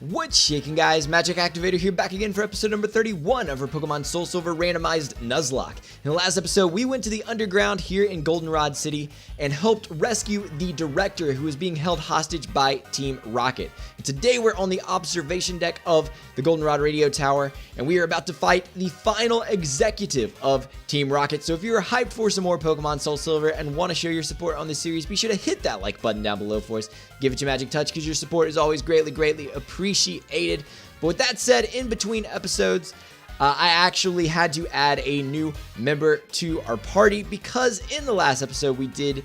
What's shaking, guys? MagicActivatr here, back again for episode number 31 of our Pokemon Soul Silver Randomized Nuzlocke. In the last episode, we went to the underground here in Goldenrod City and helped rescue the director who was being held hostage by Team Rocket. And today we're on the observation deck of the Goldenrod Radio Tower, and we are about to fight the final executive of Team Rocket. So if you're hyped for some more Pokemon Soul Silver and want to show your support on this series, be sure to hit that like button down below for us. Give it your magic touch, because your support is always greatly appreciated. But with that said, in between episodes, I actually had to add a new member to our party, because in the last episode we did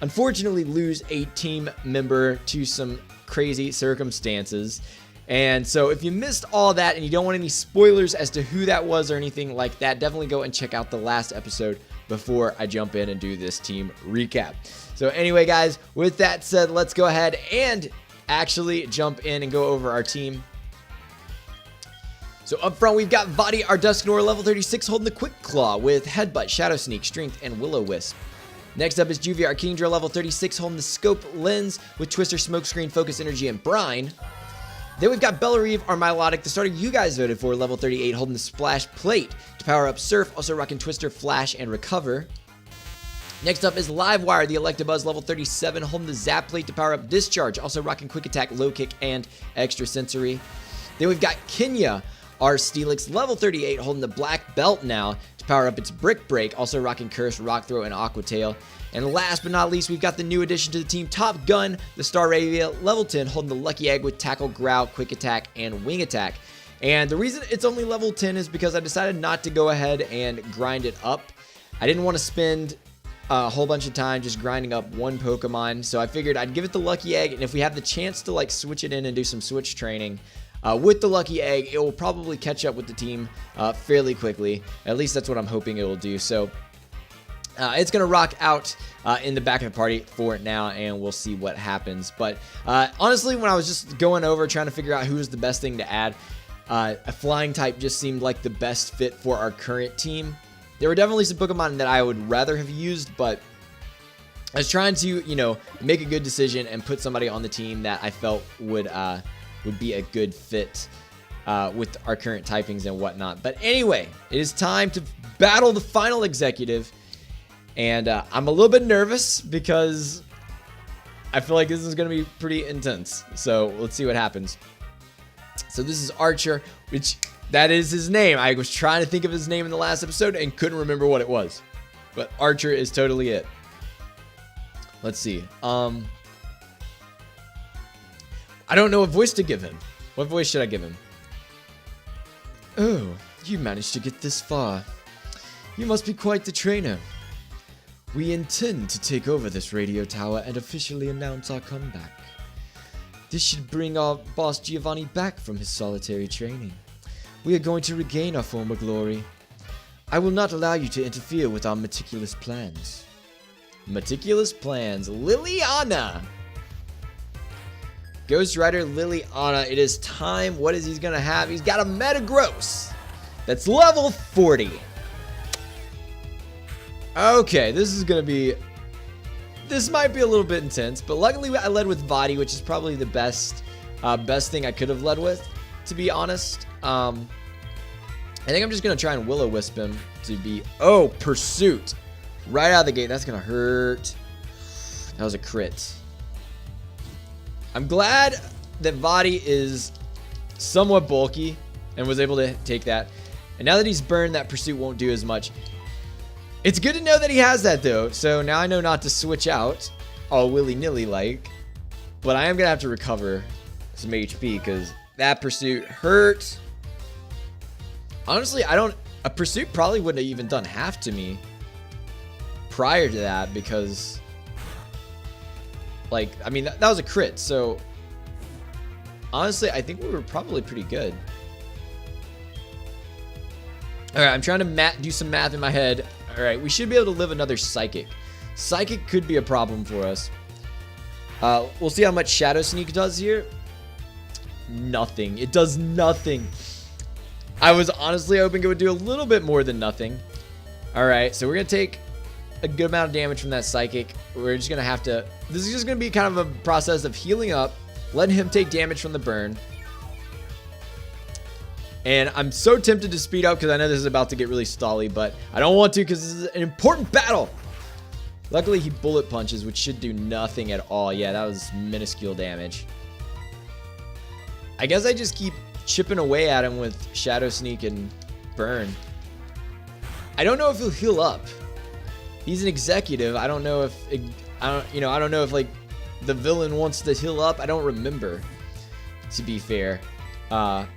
unfortunately lose a team member to some crazy circumstances. And so if you missed all that and you don't want any spoilers as to who that was or anything like that, definitely go and check out the last episode before I jump in and do this team recap. So anyway, guys, with that said, let's go ahead and actually jump in and go over our team. So up front, we've got Vadi, our Dusknoir, level 36, holding the Quick Claw with Headbutt, Shadow Sneak, Strength, and Will-O-Wisp. Next up is Juvia, our Kingdra, level 36, holding the Scope Lens with Twister, Smokescreen, Focus Energy, and Brine. Then we've got Bellarive, our Milotic, the starter you guys voted for, level 38, holding the Splash Plate to power up Surf, also rocking Twister, Flash, and Recover. Next up is Livewire, the Electabuzz, level 37, holding the Zap Plate to power up Discharge, also rocking Quick Attack, Low Kick, and Extra Sensory. Then we've got Kenya, our Steelix, level 38, holding the Black Belt now to power up its Brick Break, also rocking Curse, Rock Throw, and Aqua Tail. And last but not least, we've got the new addition to the team, Top Gun, the Staravia, level 10, holding the Lucky Egg with Tackle, Growl, Quick Attack, and Wing Attack. And the reason it's only level 10 is because I decided not to go ahead and grind it up. I didn't want to spend a whole bunch of time just grinding up one Pokemon, so I figured I'd give it the Lucky Egg, and if we have the chance to like switch it in and do some switch training with the Lucky Egg, it will probably catch up with the team fairly quickly. At least that's what I'm hoping it will do. So it's going to rock out in the back of the party for now, and we'll see what happens. But honestly, when I was just going over trying to figure out who was the best thing to add, a flying type just seemed like the best fit for our current team. There were definitely some Pokemon that I would rather have used, but I was trying to, you know, make a good decision and put somebody on the team that I felt would be a good fit with our current typings and whatnot. But anyway, it is time to battle the final executive. And I'm a little bit nervous because I feel like this is going to be pretty intense. So let's see what happens. So this is Archer, which that is his name. I was trying to think of his name in the last episode and couldn't remember what it was. But Archer is totally it. Let's see. I don't know what voice to give him. What voice should I give him? Oh, you managed to get this far. You must be quite the trainer. We intend to take over this radio tower and officially announce our comeback. This should bring our boss Giovanni back from his solitary training. We are going to regain our former glory. I will not allow you to interfere with our meticulous plans. Meticulous plans. Liliana! Ghost Rider Liliana, it is time. What is he going to have? He's got a Metagross. That's level 40. Okay, this might be a little bit intense, but luckily I led with Vadi, which is probably the best thing I could have led with, to be honest. I think I'm just going to try and Will-O-Wisp him to be... Oh, Pursuit. Right out of the gate. That's going to hurt. That was a crit. I'm glad that Vadi is somewhat bulky and was able to take that. And now that he's burned, that Pursuit won't do as much. It's good to know that he has that, though. So now I know not to switch out all willy-nilly like. But I am going to have to recover some HP because that Pursuit hurt. Honestly, a Pursuit probably wouldn't have even done half to me prior to that because, like, I mean, that was a crit. So, honestly, I think we were probably pretty good. Alright, I'm trying to do some math in my head. Alright, we should be able to live another Psychic. Psychic could be a problem for us. We'll see how much Shadow Sneak does here. Nothing. It does nothing. I was honestly hoping it would do a little bit more than nothing. Alright, so we're going to take a good amount of damage from that Psychic. We're just going to have to... This is just going to be kind of a process of healing up, letting him take damage from the burn, And I'm so tempted to speed up because I know this is about to get really stally, but I don't want to because this is an important battle. Luckily, he bullet punches, which should do nothing at all. Yeah, that was minuscule damage. I guess I just keep chipping away at him with Shadow Sneak and Burn. I don't know if he'll heal up. He's an executive. I don't know if I don't know if like the villain wants to heal up. I don't remember, to be fair. I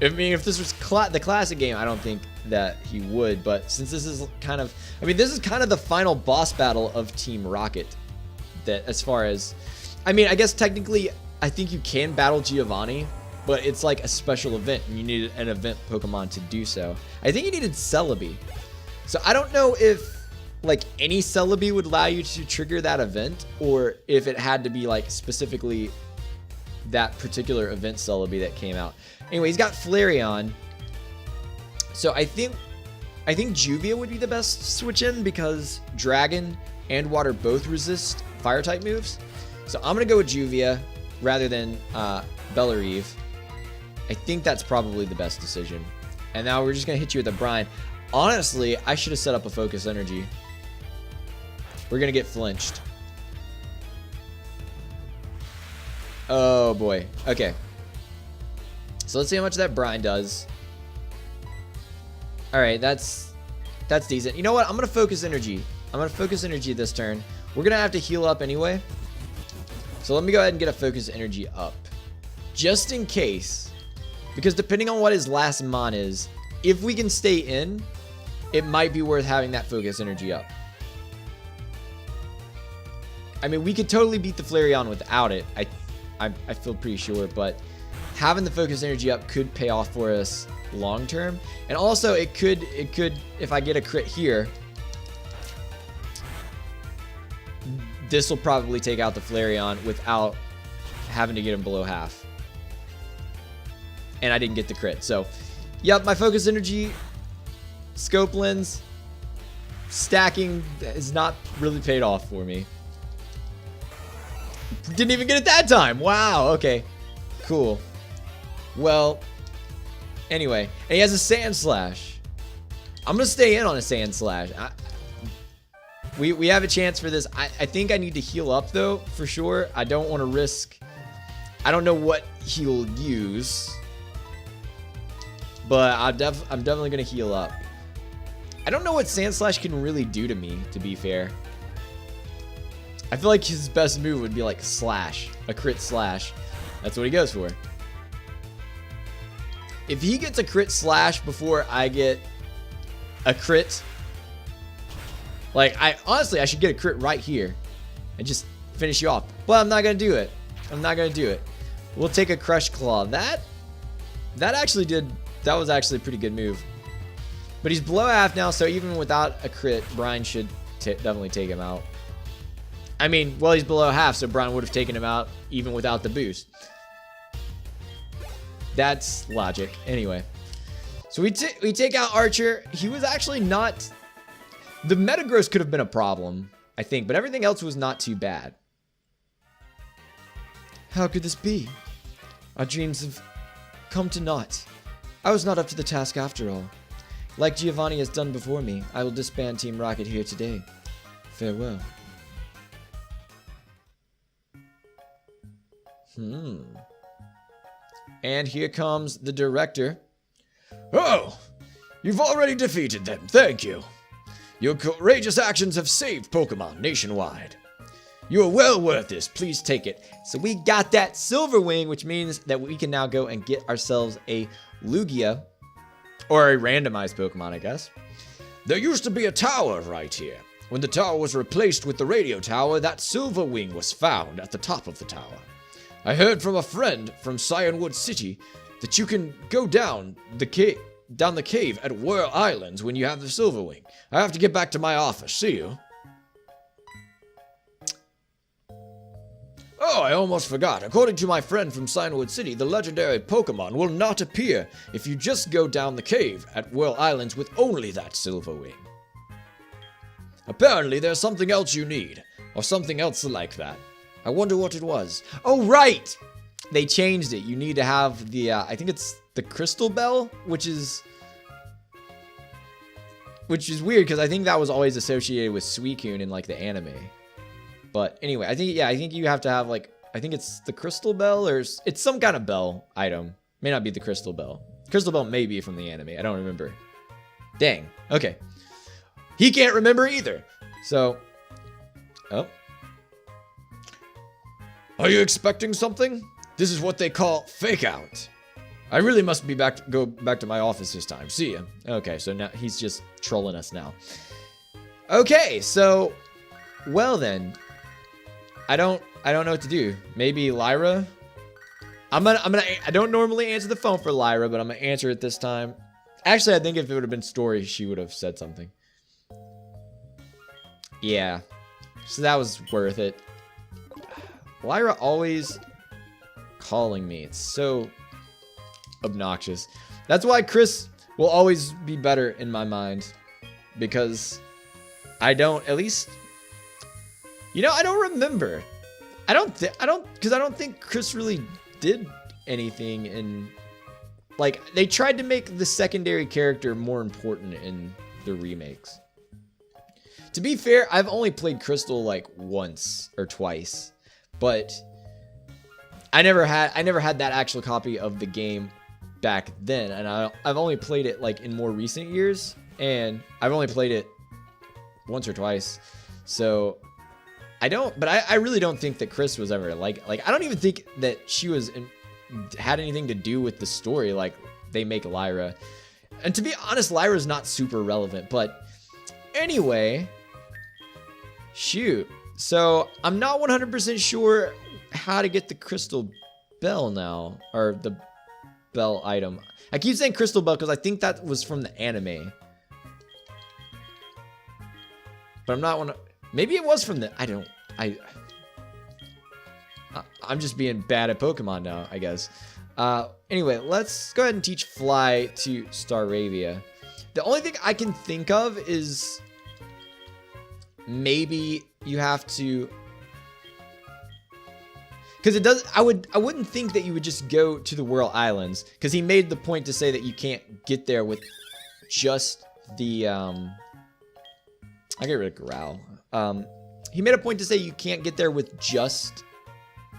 mean, if this was the classic game, I don't think that he would. But since this is kind of, this is kind of the final boss battle of Team Rocket. That as far as, I guess technically, I think you can battle Giovanni, but it's like a special event, and you needed an event Pokemon to do so. I think you needed Celebi. So I don't know if like any Celebi would allow you to trigger that event, or if it had to be like specifically that particular event Celebi that came out. Anyway, he's got Flareon. So I think Juvia would be the best switch in because Dragon and Water both resist fire type moves. So I'm gonna go with Juvia rather than Bellarive. I think that's probably the best decision. And now we're just gonna hit you with a Brine. Honestly, I should have set up a Focus Energy. We're gonna get flinched. Oh boy. Okay. So let's see how much that Brine does. Alright, that's decent. You know what? I'm gonna Focus Energy. I'm gonna Focus Energy this turn. We're gonna have to heal up anyway. So let me go ahead and get a Focus Energy up. Just in case. Because depending on what his last Mon is, if we can stay in, it might be worth having that Focus Energy up. We could totally beat the Flareon without it. I feel pretty sure, but having the Focus Energy up could pay off for us long term. And also it could, if I get a crit here, this will probably take out the Flareon without having to get him below half. And I didn't get the crit. So, yep, my Focus Energy, Scope Lens, stacking has not really paid off for me. Didn't even get it that time. Wow, okay. Cool. Well, anyway. And he has a Sand Slash. I'm going to stay in on a Sand Slash. We have a chance for this. I think I need to heal up, though, for sure. I don't want to risk... I don't know what he'll use. But I'm definitely going to heal up. I don't know what Sand Slash can really do to me, to be fair. I feel like his best move would be like Slash. A crit Slash. That's what he goes for. If he gets a crit Slash before I get a crit... Like, honestly, I should get a crit right here. And just finish you off. But I'm not going to do it. I'm not going to do it. We'll take a Crush Claw. That actually did... That was actually a pretty good move. But he's below half now, so even without a crit, Brine should definitely take him out. Well, he's below half, so Brine would have taken him out even without the boost. That's logic. Anyway. So we take out Archer. He was actually not... The Metagross could have been a problem, I think, but everything else was not too bad. How could this be? Our dreams have come to naught. I was not up to the task after all. Like Giovanni has done before me, I will disband Team Rocket here today. Farewell. And here comes the director. Oh, you've already defeated them. Thank you. Your courageous actions have saved Pokemon nationwide. You are well worth this. Please take it. So we got that Silver Wing, which means that we can now go and get ourselves a Lugia. Or a randomized Pokemon, I guess. There used to be a tower right here. When the tower was replaced with the radio tower, that Silver Wing was found at the top of the tower. I heard from a friend from Cyanwood City that you can go down the cave at Whirl Islands when you have the Silver Wing. I have to get back to my office. See you. Oh, I almost forgot. According to my friend from Cyanwood City, the legendary Pokemon will not appear if you just go down the cave at Whirl Islands with only that Silver Wing. Apparently, there's something else you need, or something else like that. I wonder what it was. Oh, right! they changed it. You need to have the, I think it's the crystal bell, which is weird because I think that was always associated with Suicune in like the anime. But anyway, I think you have to have like, I think it's the crystal bell or it's some kind of bell item. May not be the crystal bell. Crystal bell may be from the anime. I don't remember. Dang. Okay. He can't remember either. So, oh. Are you expecting something? This is what they call fake out. I really must be go back to my office this time. See ya. Okay, so now he's just trolling us now. Okay, so well then, I don't know what to do. Maybe Lyra. I don't normally answer the phone for Lyra, but I'm gonna answer it this time. Actually, I think if it would have been Story, she would have said something. Yeah, so that was worth it. Lyra always calling me. It's so obnoxious. That's why Chris will always be better in my mind, because I don't, at least, you know, I don't remember. Because I don't think Chris really did anything in, like, they tried to make the secondary character more important in the remakes. To be fair, I've only played Crystal like once or twice, but I never had that actual copy of the game back then, and I've only played it like in more recent years, and I've only played it once or twice. So I really don't think that Chris was ever like I don't even think that she had anything to do with the story like they make Lyra. And to be honest, Lyra's not super relevant, but anyway, shoot. So I'm not 100% sure how to get the crystal bell now, or the bell item. I keep saying crystal bell because I think that was from the anime, but I'm not maybe it was from the, I'm just being bad at Pokemon now, I guess. Anyway, let's go ahead and teach Fly to Staravia. The only thing I can think of is maybe you have to, because it does, I wouldn't think that you would just go to the Whirl Islands, because he made the point to say that you can't get there with just the I'll get rid of Growl. He made a point to say you can't get there with just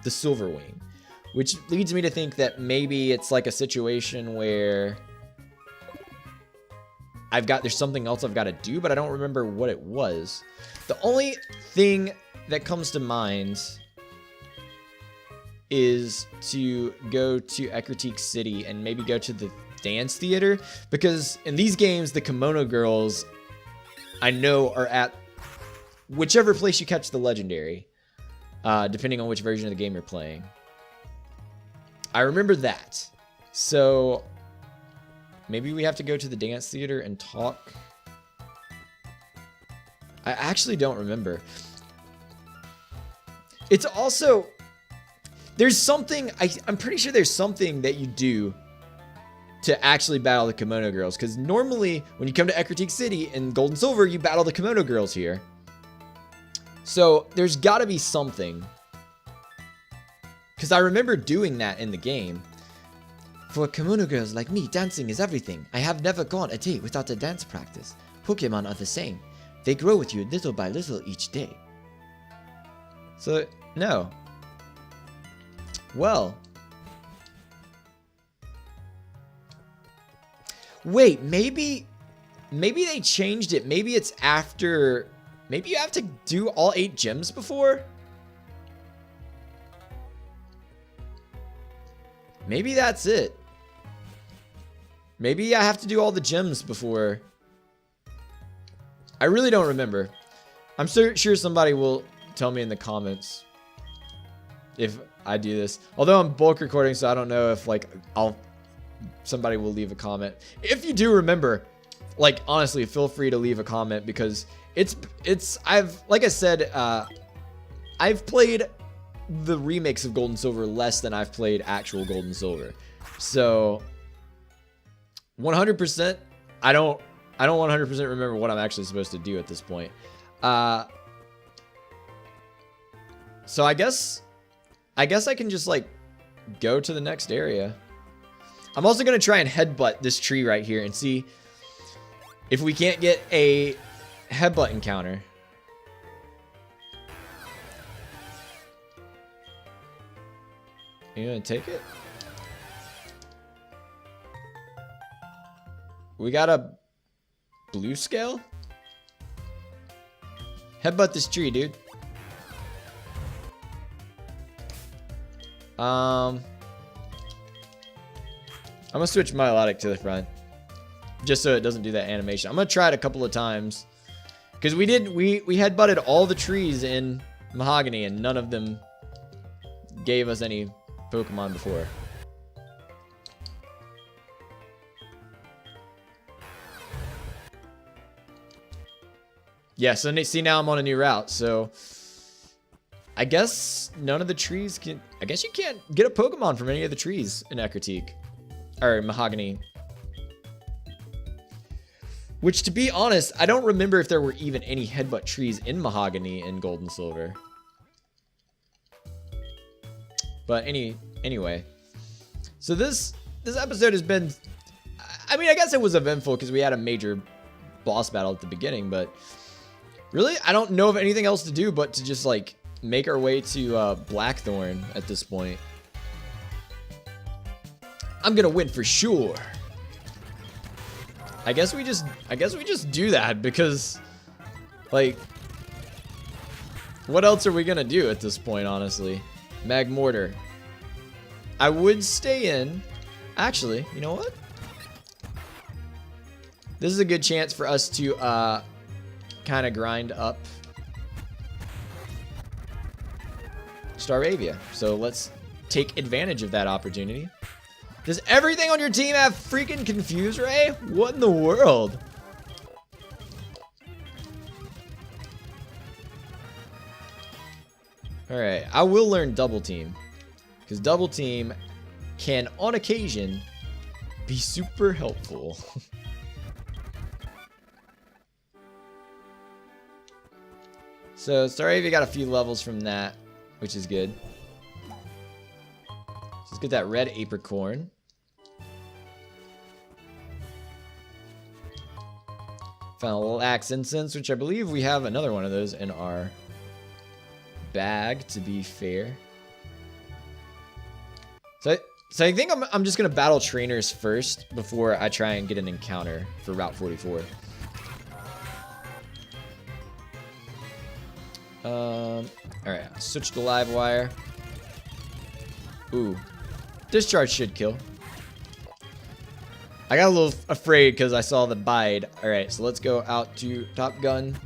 the Silverwing, which leads me to think that maybe it's like a situation where there's something else I've got to do, but I don't remember what it was. The only thing that comes to mind is to go to Ecruteak City and maybe go to the dance theater, because in these games, the Kimono Girls, I know, are at whichever place you catch the legendary, depending on which version of the game you're playing. I remember that. So maybe we have to go to the dance theater and talk. I actually don't remember. It's also, there's something, I'm pretty sure there's something that you do to actually battle the Kimono Girls, because normally when you come to Ecruteak City in Gold and Silver, you battle the Kimono Girls here. So there's got to be something, because I remember doing that in the game. For Kimono Girls like me, dancing is everything. I have never gone a day without a dance practice. Pokemon are the same. They grow with you little by little each day. So, no. Well. Wait, maybe they changed it. Maybe it's after, maybe you have to do all 8 gyms before? Maybe that's it. Maybe I have to do all the gyms before. I really don't remember. I'm sure somebody will tell me in the comments if I do this. Although I'm bulk recording, so I don't know if like somebody will leave a comment. If you do remember, like honestly, feel free to leave a comment, because like I said, I've played the remakes of Gold and Silver less than I've played actual Gold and Silver. So 100%, I don't 100% remember what I'm actually supposed to do at this point. So I guess I can just like go to the next area. I'm also going to try and headbutt this tree right here and see if we can't get a headbutt encounter. You gonna take it? We got a blue scale? Headbutt this tree, dude. I'm gonna switch Melodic to the front, just so it doesn't do that animation. I'm gonna try it a couple of times, because we headbutted all the trees in Mahogany, and none of them gave us any Pokemon before. Yeah, so see, now I'm on a new route, so I guess none of the trees can... I guess you can't get a Pokemon from any of the trees in Ecruteak. Or Mahogany. Which, to be honest, I don't remember if there were even any headbutt trees in Mahogany in Gold and Silver. But anyway. So this episode has been... I mean, I guess it was eventful because we had a major boss battle at the beginning, but... Really, I don't know of anything else to do but to just, like, make our way to Blackthorn at this point. I'm gonna win for sure. I guess we just do that because, like, what else are we gonna do at this point, honestly? Magmortar. I would stay in. Actually, you know what? This is a good chance for us to kind of grind up Staravia. So let's take advantage of that opportunity. Does everything on your team have freaking Confuse Ray? What in the world? Alright, I will learn Double Team. Because Double Team can, on occasion, be super helpful. So, Staravia got a few levels from that, which is good. Let's get that red apricorn. Found a little axe incense, which I believe we have another one of those in our bag, to be fair. So I think I'm just going to battle trainers first before I try and get an encounter for Route 44. Alright, switch to live wire. Ooh. Discharge should kill. I got a little afraid because I saw the bide. Alright, so let's go out to Top Gun.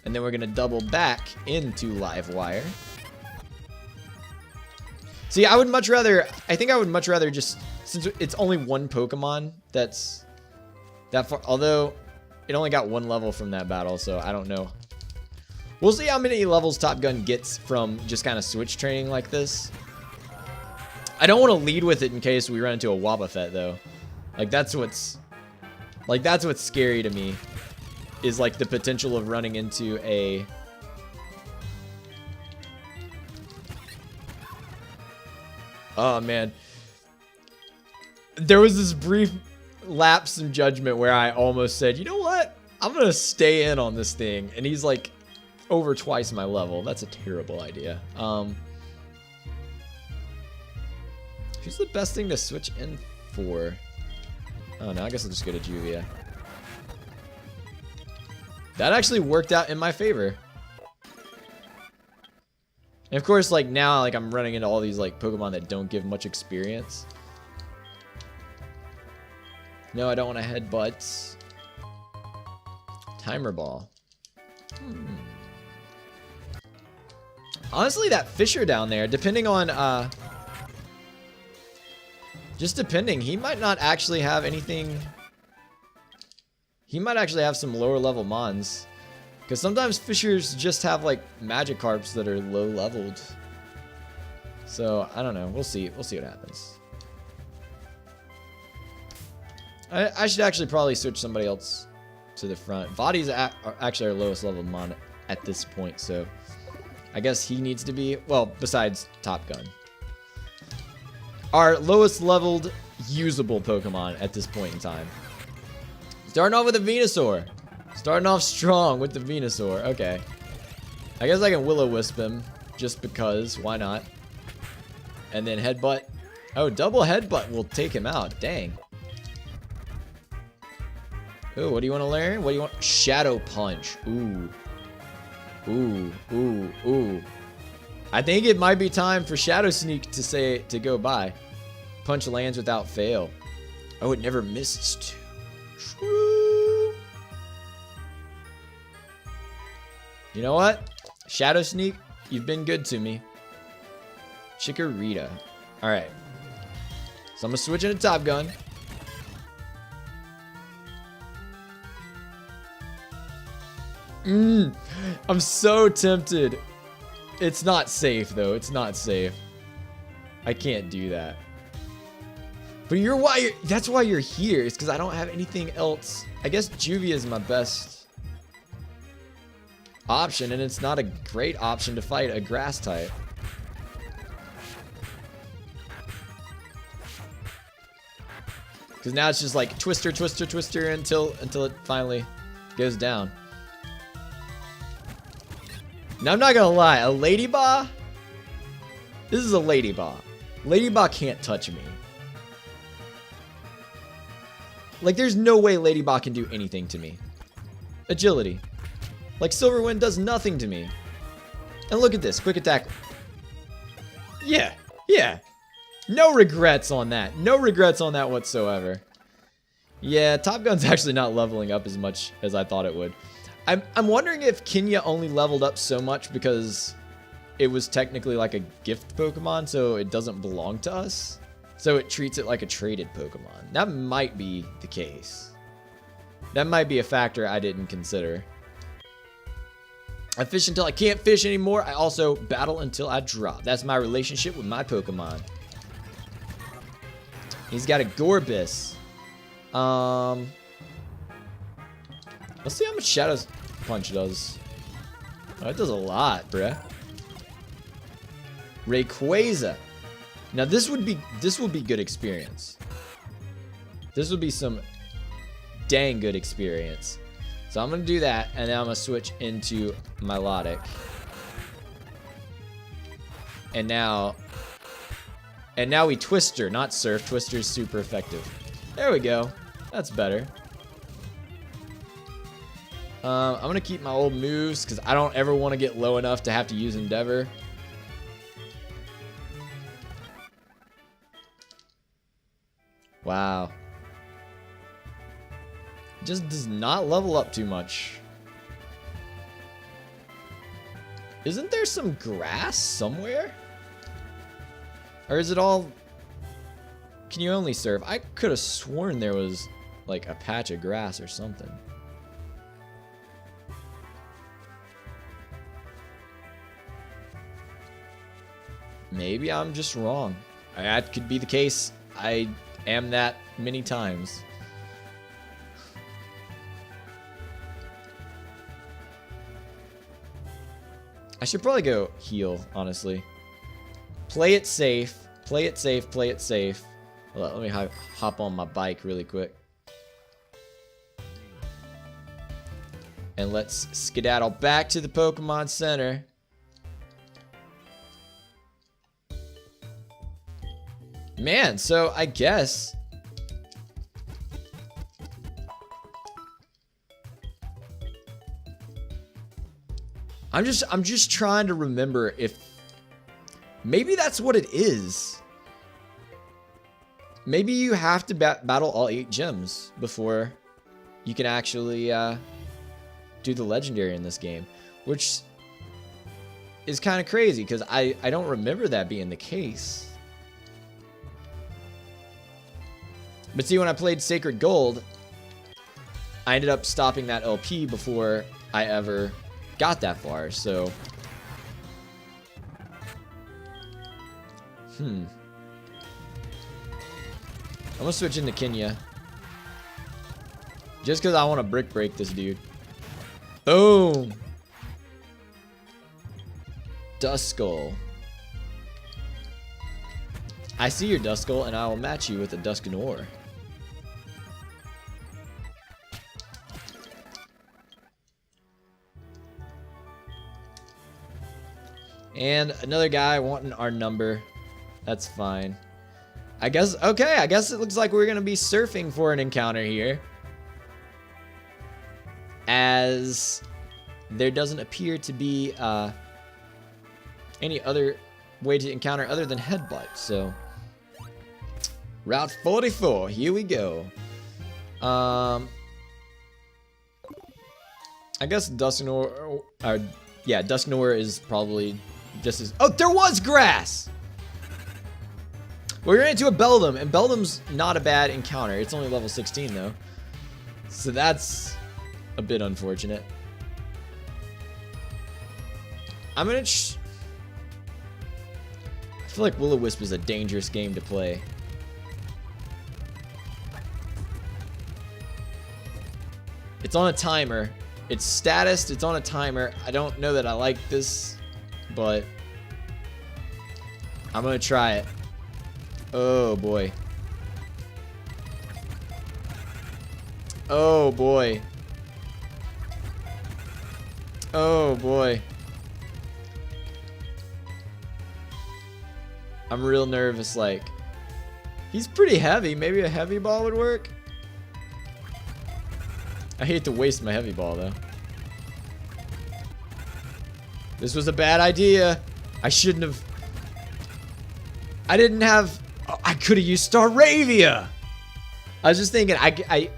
And then we're going to double back into live wire. See, I think I would much rather just, since it's only one Pokemon that's that far, although it only got one level from that battle, so I don't know. We'll see how many levels Top Gun gets from just kind of switch training like this. I don't want to lead with it in case we run into a Wobbuffet, though. Like, that's what's scary to me, is like the potential of running into a... Oh, man. There was this brief lapse in judgment where I almost said, you know what? I'm going to stay in on this thing. And he's like over twice my level. That's a terrible idea. Who's the best thing to switch in for? Oh, no, I guess I'll just go to Juvia. That actually worked out in my favor. And of course, like, now, like, I'm running into all these, like, Pokemon that don't give much experience. No, I don't want to headbutt. Timer Ball. Honestly, that Fisher down there, depending on, just depending, he might not actually have anything. He might actually have some lower level Mons. Because sometimes Fishers just have, like, Magikarps that are low leveled. So, I don't know. We'll see. We'll see what happens. I should actually probably switch somebody else to the front. Vadi's actually our lowest level Mon at this point, so I guess he needs to be, well, besides Top Gun. Our lowest leveled usable Pokemon at this point in time. Starting off with a Venusaur. Starting off strong with the Venusaur. Okay. I guess I can Will-O-Wisp him just because. Why not? And then Headbutt. Oh, double Headbutt will take him out. Dang. Ooh, what do you want to learn? What do you want? Shadow Punch. Ooh. Ooh, ooh, ooh. I think it might be time for Shadow Sneak to go by. Punch lands without fail. Oh, it never misses too. True. You know what? Shadow Sneak, you've been good to me. Chikorita. Alright. So I'm gonna switch into Top Gun. I'm so tempted. It's not safe though. It's not safe. I can't do that. But that's why you're here. It's because I don't have anything else. I guess Juvia is my best option, and it's not a great option to fight a grass type. Because now it's just like Twister, Twister, Twister until it finally goes down. Now, I'm not gonna lie, a Ladybah? This is a Ladybah. Ladybah can't touch me. Like, there's no way Ladybah can do anything to me. Agility. Like, Silverwind does nothing to me. And look at this, quick attack. Yeah, yeah. No regrets on that. No regrets on that whatsoever. Yeah, Top Gun's actually not leveling up as much as I thought it would. I'm wondering if Kenya only leveled up so much because it was technically like a gift Pokemon, so it doesn't belong to us. So it treats it like a traded Pokemon. That might be the case. That might be a factor I didn't consider. I fish until I can't fish anymore. I also battle until I drop. That's my relationship with my Pokemon. He's got a Gorbis. Let's see how much Shadow Punch does. Oh, it does a lot, bruh. Rayquaza. Now this would be good experience. This would be some dang good experience. So I'm gonna do that, and then I'm gonna switch into Milotic. And now we Twister, not Surf. Twister is super effective. There we go. That's better. I'm gonna keep my old moves because I don't ever want to get low enough to have to use Endeavor. Wow. Just does not level up too much. Isn't there some grass somewhere? Or is it all... Can you only surf? I could have sworn there was like a patch of grass or something. Maybe I'm just wrong. That could be the case. I am that many times. I should probably go heal, honestly. Play it safe. Play it safe. Play it safe. Let me hop on my bike really quick. And let's skedaddle back to the Pokemon Center. Man, so I guess I'm just trying to remember if maybe that's what it is. Maybe you have to battle all 8 gyms before you can actually do the legendary in this game, which is kind of crazy because I don't remember that being the case. But see, when I played Sacred Gold, I ended up stopping that LP before I ever got that far, so... I'm gonna switch into Kenya. Just because I want to brick break this dude. Boom! Duskull. I see your Duskull, and I will match you with a Dusknoir. And another guy wanting our number. That's fine. I guess, okay, I guess it looks like we're going to be surfing for an encounter here. As there doesn't appear to be any other way to encounter other than Headbutt. So, Route 44, here we go. I guess Dusknoir, yeah, Dusknoir is probably just as... Oh, there was grass! Well, we ran into a Beldum, and Beldum's not a bad encounter. It's only level 16, though. So that's a bit unfortunate. I'm gonna... I feel like Will-O-Wisp is a dangerous game to play. It's on a timer. It's statused. It's on a timer. I don't know that I like this, but I'm gonna try it. Oh boy. Oh boy. Oh boy. I'm real nervous, like. He's pretty heavy. Maybe a heavy ball would work. I hate to waste my heavy ball, though. This was a bad idea. I shouldn't have. I didn't have. Oh, I could have used Staravia. I was just thinking. I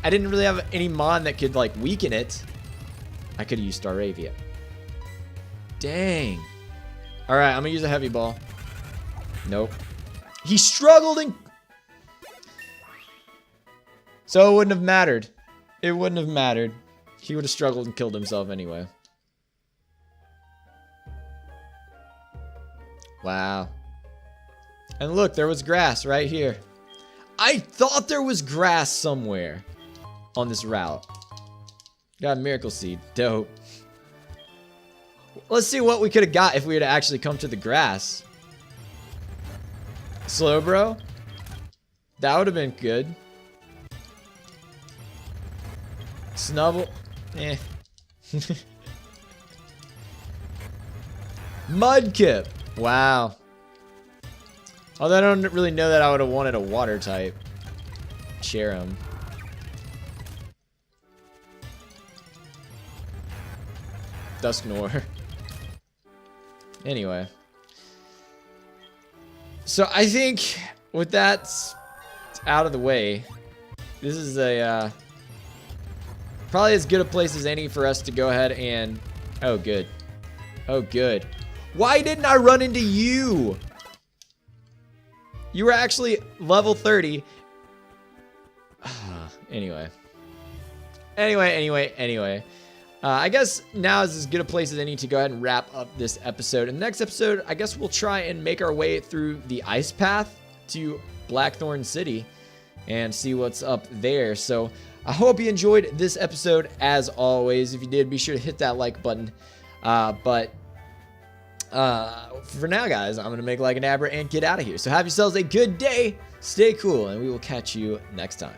didn't really have any mon that could like weaken it. I could have used Staravia. Dang. All right, I'm gonna use a heavy ball. Nope. He struggled and. So it wouldn't have mattered. It wouldn't have mattered. He would have struggled and killed himself anyway. Wow. And look, there was grass right here. I thought there was grass somewhere on this route. Got a Miracle Seed. Dope. Let's see what we could have got if we had actually come to the grass. Slowbro? That would have been good. Snubble. Eh. Mudkip. Wow. Although I don't really know that I would have wanted a water type. Cherim. Dusknoir. Anyway. So I think with that out of the way, this is a probably as good a place as any for us to go ahead and... Oh, good. Oh, good. Why didn't I run into you? You were actually level 30. Anyway. I guess now is as good a place as any to go ahead and wrap up this episode. In the next episode, I guess we'll try and make our way through the ice path to Blackthorn City and see what's up there. So I hope you enjoyed this episode as always. If you did, be sure to hit that like button. For now, guys, I'm going to make like an abra and get out of here. So have yourselves a good day. Stay cool, and we will catch you next time.